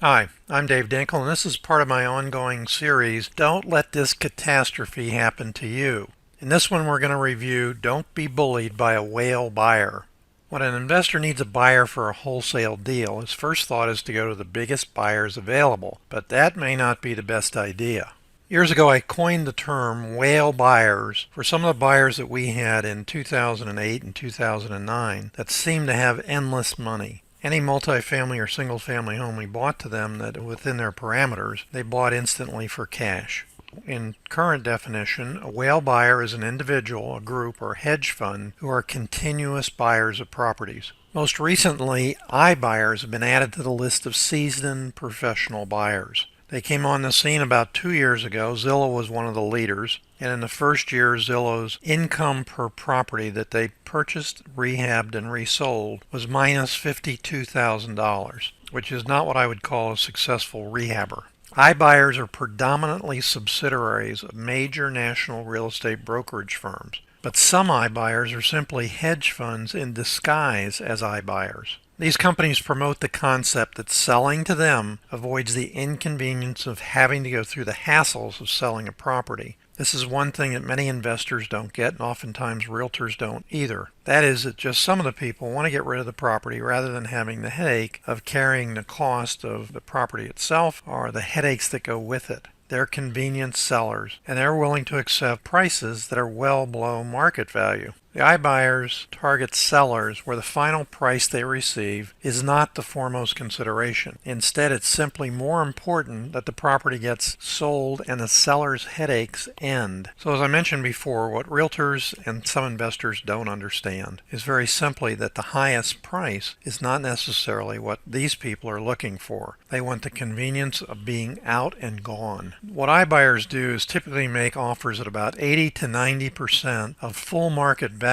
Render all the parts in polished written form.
Hi, I'm Dave Dinkle, and this is part of my ongoing series, Don't Let This Catastrophe Happen to You. In this one, we're going to review Don't Be Bullied by a Whale Buyer. When an investor needs a buyer for a wholesale deal, his first thought is to go to the biggest buyers available, but that may not be the best idea. Years ago, I coined the term whale buyers for some of the buyers that we had in 2008 and 2009 that seemed to have endless money. Any multifamily or single family home we bought to them that within their parameters, they bought instantly for cash. In current definition, a whale buyer is an individual, a group, or hedge fund who are continuous buyers of properties. Most recently, iBuyers have been added to the list of seasoned professional buyers. They came on the scene about 2 years ago. Zillow was one of the leaders. And in the first year, Zillow's income per property that they purchased, rehabbed, and resold was minus $52,000, which is not what I would call a successful rehabber. iBuyers are predominantly subsidiaries of major national real estate brokerage firms, but some iBuyers are simply hedge funds in disguise as iBuyers. These companies promote the concept that selling to them avoids the inconvenience of having to go through the hassles of selling a property. This is one thing that many investors don't get, and oftentimes realtors don't either. That is that just some of the people want to get rid of the property rather than having the headache of carrying the cost of the property itself or the headaches that go with it. They're convenience sellers, and they're willing to accept prices that are well below market value. The iBuyers target sellers where the final price they receive is not the foremost consideration. Instead, it's simply more important that the property gets sold and the seller's headaches end. So as I mentioned before, what realtors and some investors don't understand is very simply that the highest price is not necessarily what these people are looking for. They want the convenience of being out and gone. What iBuyers do is typically make offers at about 80 to 90% of full market value.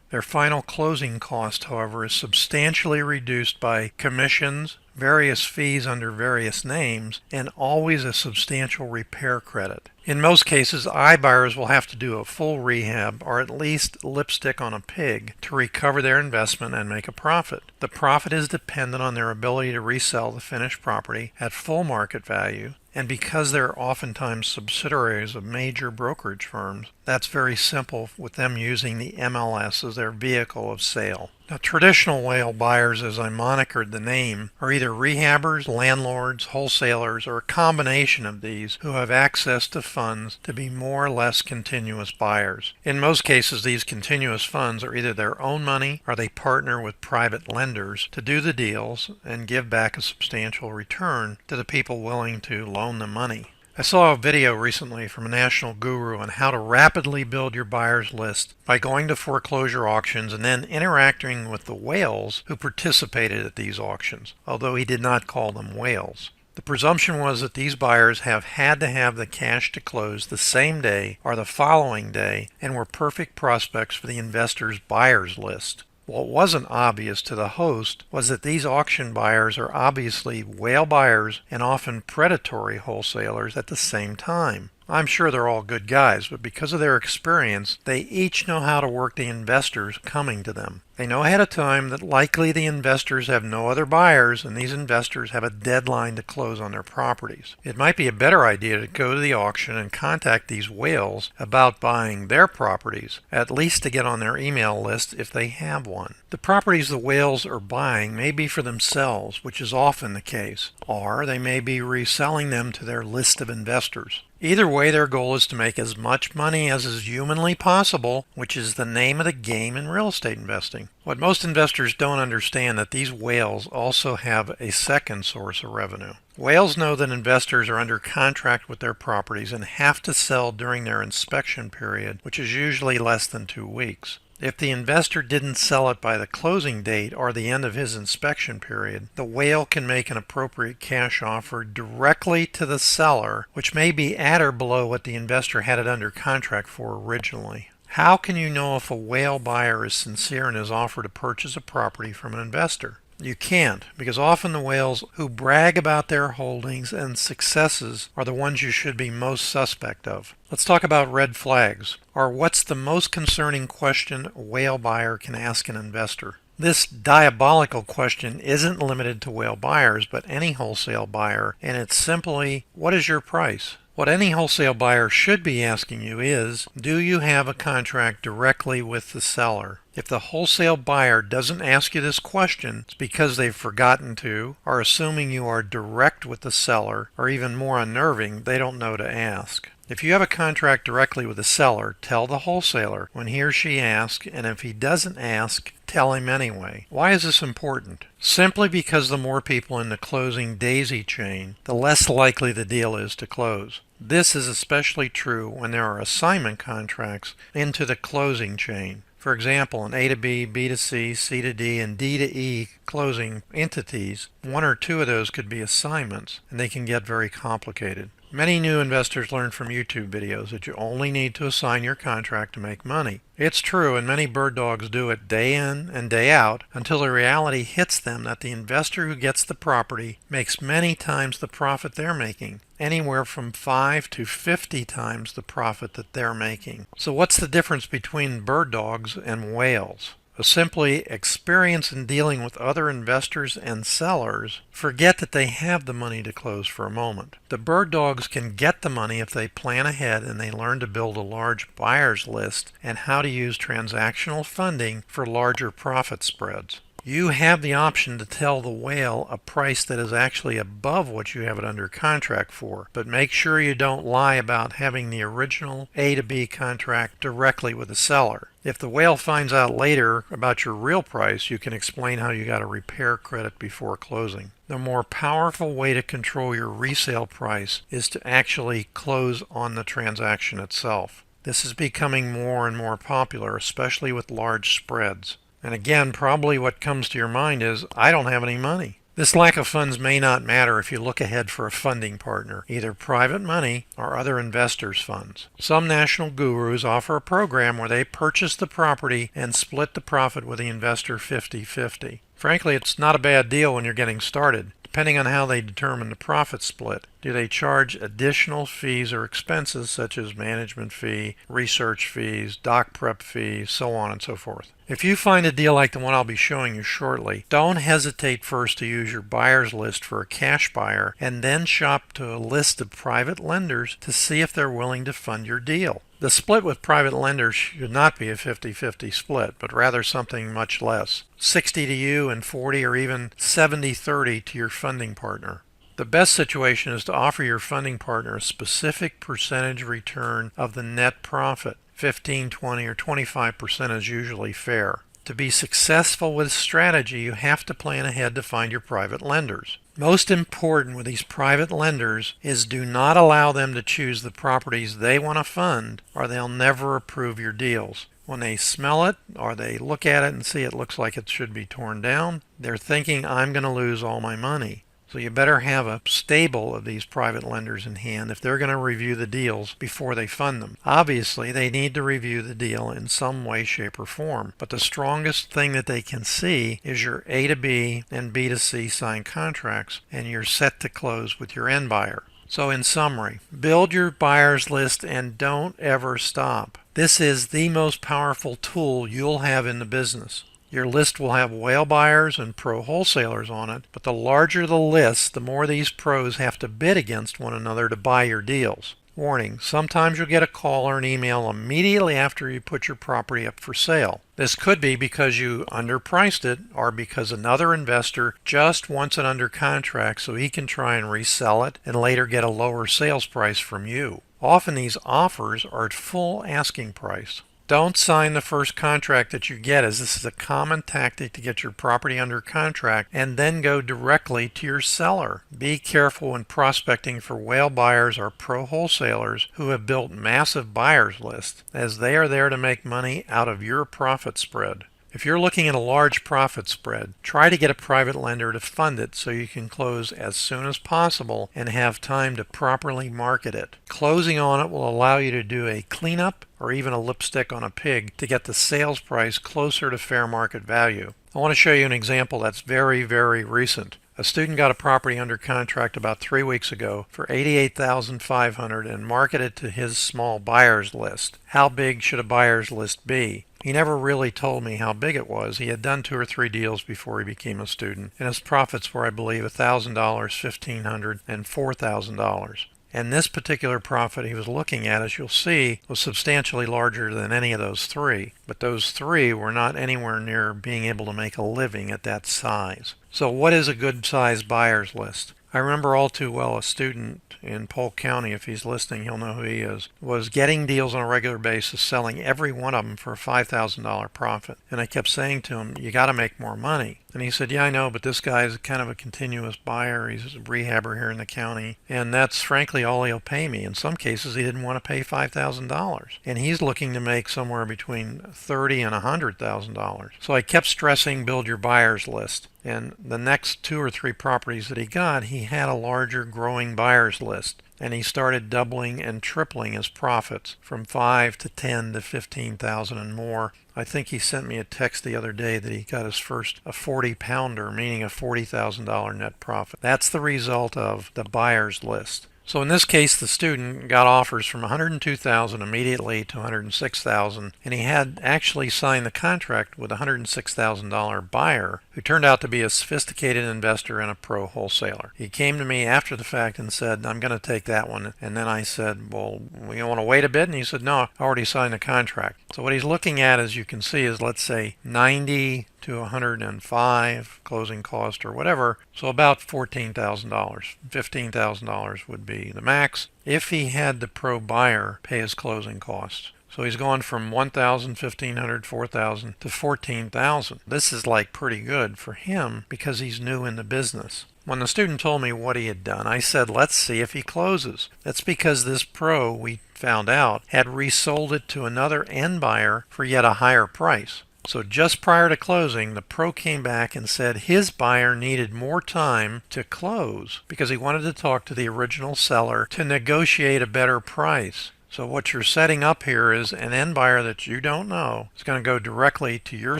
Their final closing cost, however, is substantially reduced by commissions, various fees under various names, and always a substantial repair credit. In most cases, iBuyers will have to do a full rehab or at least lipstick on a pig to recover their investment and make a profit. The profit is dependent on their ability to resell the finished property at full market value, and because they're oftentimes subsidiaries of major brokerage firms, that's very simple with them using the MLS as their vehicle of sale. Now, traditional whale buyers, as I monikered the name, are either rehabbers, landlords, wholesalers, or a combination of these who have access to funds to be more or less continuous buyers. In most cases, these continuous funds are either their own money or they partner with private lenders to do the deals and give back a substantial return to the people willing to loan them money. I saw a video recently from a national guru on how to rapidly build your buyers list by going to foreclosure auctions and then interacting with the whales who participated at these auctions, although he did not call them whales. The presumption was that these buyers have had to have the cash to close the same day or the following day and were perfect prospects for the investor's buyers list. What wasn't obvious to the host was that these auction buyers are obviously whale buyers and often predatory wholesalers at the same time. I'm sure they're all good guys, but because of their experience, they each know how to work the investors coming to them. They know ahead of time that likely the investors have no other buyers and these investors have a deadline to close on their properties. It might be a better idea to go to the auction and contact these whales about buying their properties, at least to get on their email list if they have one. The properties the whales are buying may be for themselves, which is often the case, or they may be reselling them to their list of investors. Either way, their goal is to make as much money as is humanly possible, which is the name of the game in real estate investing. What most investors don't understand that these whales also have a second source of revenue. Whales know that investors are under contract with their properties and have to sell during their inspection period, which is usually less than 2 weeks. If the investor didn't sell it by the closing date or the end of his inspection period, the whale can make an appropriate cash offer directly to the seller, which may be at or below what the investor had it under contract for originally. How can you know if a whale buyer is sincere in his offer to purchase a property from an investor? You can't, because often the whales who brag about their holdings and successes are the ones you should be most suspect of. Let's talk about red flags, or what's the most concerning question a whale buyer can ask an investor. This diabolical question isn't limited to whale buyers, but any wholesale buyer, and it's simply, what is your price? What any wholesale buyer should be asking you is, do you have a contract directly with the seller? If the wholesale buyer doesn't ask you this question, it's because they've forgotten to, or assuming you are direct with the seller, or even more unnerving, they don't know to ask. If you have a contract directly with the seller, tell the wholesaler when he or she asks, and if he doesn't ask, tell him anyway. Why is this important? Simply because the more people in the closing daisy chain, the less likely the deal is to close. This is especially true when there are assignment contracts into the closing chain. For example, in A to B, B to C, C to D, and D to E closing entities, one or two of those could be assignments, and they can get very complicated. Many new investors learn from YouTube videos that you only need to assign your contract to make money. It's true, and many bird dogs do it day in and day out until the reality hits them that the investor who gets the property makes many times the profit they're making, anywhere from 5 to 50 times the profit that they're making. So what's the difference between bird dogs and whales? Simply experience in dealing with other investors and sellers. Forget that they have the money to close for a moment. The bird dogs can get the money if they plan ahead and they learn to build a large buyer's list and how to use transactional funding for larger profit spreads. You have the option to tell the whale a price that is actually above what you have it under contract for, but make sure you don't lie about having the original A to B contract directly with the seller. If the whale finds out later about your real price, you can explain how you got a repair credit before closing. The more powerful way to control your resale price is to actually close on the transaction itself. This is becoming more and more popular, especially with large spreads. And again, probably what comes to your mind is, I don't have any money. This lack of funds may not matter if you look ahead for a funding partner, either private money or other investors' funds. Some national gurus offer a program where they purchase the property and split the profit with the investor 50-50. Frankly, it's not a bad deal when you're getting started, depending on how they determine the profit split. Do they charge additional fees or expenses such as management fee, research fees, doc prep fees, so on and so forth? If you find a deal like the one I'll be showing you shortly, don't hesitate first to use your buyer's list for a cash buyer and then shop to a list of private lenders to see if they're willing to fund your deal. The split with private lenders should not be a 50-50 split, but rather something much less. 60 to you and 40 or even 70-30 to your funding partner. The best situation is to offer your funding partner a specific percentage return of the net profit. 15, 20, or 25% is usually fair. To be successful with this strategy, you have to plan ahead to find your private lenders. Most important with these private lenders is do not allow them to choose the properties they want to fund, or they'll never approve your deals. When they smell it or they look at it and see it looks like it should be torn down, they're thinking, I'm going to lose all my money. So you better have a stable of these private lenders in hand if they're going to review the deals before they fund them. Obviously, they need to review the deal in some way, shape, or form. But the strongest thing that they can see is your A to B and B to C signed contracts, and you're set to close with your end buyer. So in summary, build your buyer's list and don't ever stop. This is the most powerful tool you'll have in the business. Your list will have whale buyers and pro wholesalers on it, but the larger the list, the more these pros have to bid against one another to buy your deals. Warning, sometimes you'll get a call or an email immediately after you put your property up for sale. This could be because you underpriced it or because another investor just wants it under contract so he can try and resell it and later get a lower sales price from you. Often these offers are at full asking price. Don't sign the first contract that you get, as this is a common tactic to get your property under contract and then go directly to your seller. Be careful when prospecting for whale buyers or pro wholesalers who have built massive buyers lists, as they are there to make money out of your profit spread. If you're looking at a large profit spread, try to get a private lender to fund it so you can close as soon as possible and have time to properly market it. Closing on it will allow you to do a cleanup or even a lipstick on a pig to get the sales price closer to fair market value. I want to show you an example that's very, very recent. A student got a property under contract about 3 weeks ago for $88,500 and marketed to his small buyer's list. How big should a buyer's list be? He never really told me how big it was. He had done 2 or 3 deals before he became a student, and his profits were, I believe, $1,000, $1,500, and $4,000. And this particular profit he was looking at, as you'll see, was substantially larger than any of those three. But those three were not anywhere near being able to make a living at that size. So what is a good size buyer's list? I remember all too well a student in Polk County, if he's listening, he'll know who he is, was getting deals on a regular basis, selling every one of them for a $5,000 profit. And I kept saying to him, you got to make more money. And he said, yeah, I know, but this guy's kind of a continuous buyer. He's a rehabber here in the county, and that's frankly all he'll pay me. In some cases, he didn't want to pay $5,000. And he's looking to make somewhere between $30,000 and $100,000. So I kept stressing, build your buyer's list. And the next 2 or 3 properties that he got, he had a larger growing buyer's list. And he started doubling and tripling his profits from 5 to 10 to 15,000 and more. I think he sent me a text the other day that he got his first a 40-pounder, meaning a $40,000 net profit. That's the result of the buyer's list. So in this case, the student got offers from $102,000 immediately to $106,000, and he had actually signed the contract with a $106,000 buyer who turned out to be a sophisticated investor and a pro wholesaler. He came to me after the fact and said, I'm going to take that one. And then I said, well, you want to wait a bit? And he said, no, I already signed the contract. So what he's looking at, as you can see, is let's say 90 to 105 closing cost or whatever, so about $14,000. $15,000 would be the max if he had the pro buyer pay his closing costs. So he's gone from $1,000, $1,500, $4,000 to $14,000. This is like pretty good for him because he's new in the business. When the student told me what he had done, I said, let's see if he closes. That's because this pro, we found out, had resold it to another end buyer for yet a higher price. So just prior to closing, the pro came back and said his buyer needed more time to close because he wanted to talk to the original seller to negotiate a better price. So what you're setting up here is an end buyer that you don't know is going to go directly to your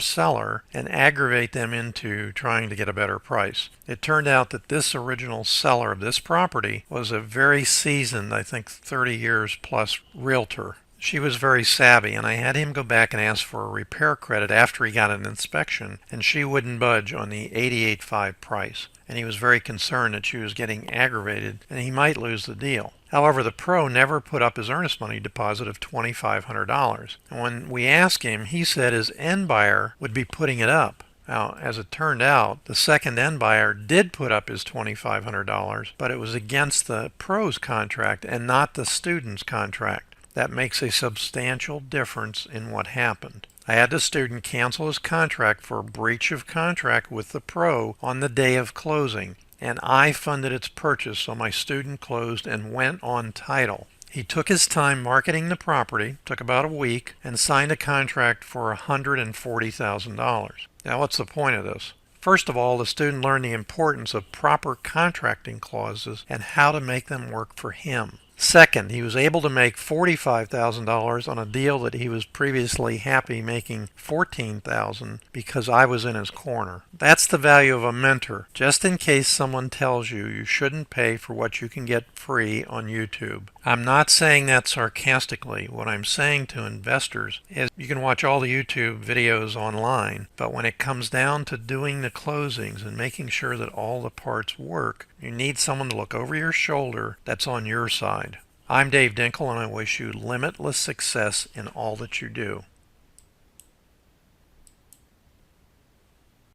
seller and aggravate them into trying to get a better price. It turned out that this original seller of this property was a very seasoned, I think 30 years plus realtor. She was very savvy, and I had him go back and ask for a repair credit after he got an inspection, and she wouldn't budge on the $88,500 price. And he was very concerned that she was getting aggravated and he might lose the deal. However, the pro never put up his earnest money deposit of $2,500. And when we asked him, he said his end buyer would be putting it up. Now, as it turned out, the second end buyer did put up his $2,500, but it was against the pro's contract and not the student's contract. That makes a substantial difference in what happened. I had the student cancel his contract for a breach of contract with the pro on the day of closing, and I funded its purchase, so my student closed and went on title. He took his time marketing the property, took about a week, and signed a contract for $140,000. Now, what's the point of this? First of all, the student learned the importance of proper contracting clauses and how to make them work for him. Second, he was able to make $45,000 on a deal that he was previously happy making $14,000 because I was in his corner. That's the value of a mentor. Just in case someone tells you you shouldn't pay for what you can get free on YouTube. I'm not saying that sarcastically. What I'm saying to investors is you can watch all the YouTube videos online, but when it comes down to doing the closings and making sure that all the parts work, you need someone to look over your shoulder that's on your side. I'm Dave Dinkle, and I wish you limitless success in all that you do.